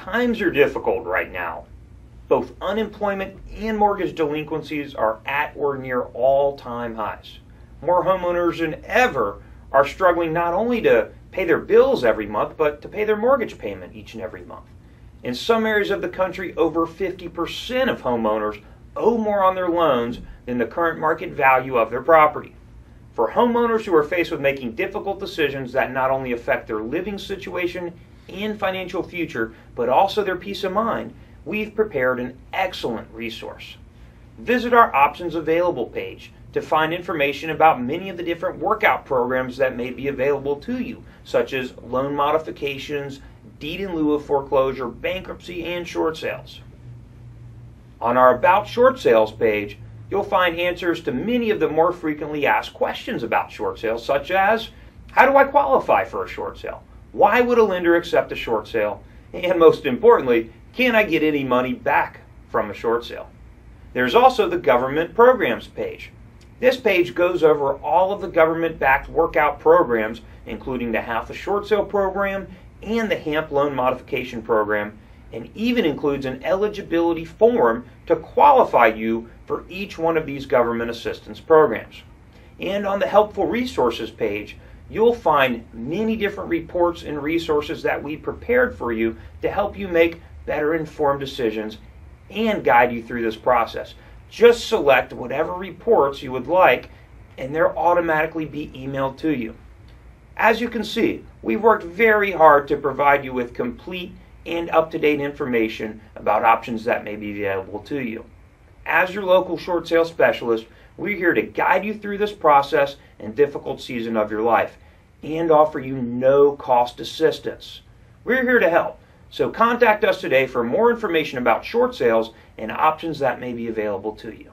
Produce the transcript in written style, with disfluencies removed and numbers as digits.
Times are difficult right now. Both unemployment and mortgage delinquencies are at or near all-time highs. More homeowners than ever are struggling not only to pay their bills every month, but to pay their mortgage payment each and every month. In some areas of the country, over 50% of homeowners owe more on their loans than the current market value of their property. For homeowners who are faced with making difficult decisions that not only affect their living situation and financial future, but also their peace of mind, we've prepared an excellent resource. Visit our Options Available page to find information about many of the different workout programs that may be available to you, such as loan modifications, deed in lieu of foreclosure, bankruptcy, and short sales. On our About Short Sales page, you'll find answers to many of the more frequently asked questions about short sales, such as, how do I qualify for a short sale? Why would a lender accept a short sale? And most importantly, can I get any money back from a short sale? There's also the Government Programs page. This page goes over all of the government-backed workout programs, including the Half a Short Sale program and the HAMP Loan Modification program, and even includes an eligibility form to qualify you for each one of these government assistance programs. And on the Helpful Resources page, you'll find many different reports and resources that we prepared for you to help you make better informed decisions and guide you through this process. Just select whatever reports you would like and they'll automatically be emailed to you. As you can see, we've worked very hard to provide you with complete and up-to-date information about options that may be available to you. As your local short sale specialist, we're here to guide you through this process and difficult season of your life and offer you no cost assistance. We're here to help, so contact us today for more information about short sales and options that may be available to you.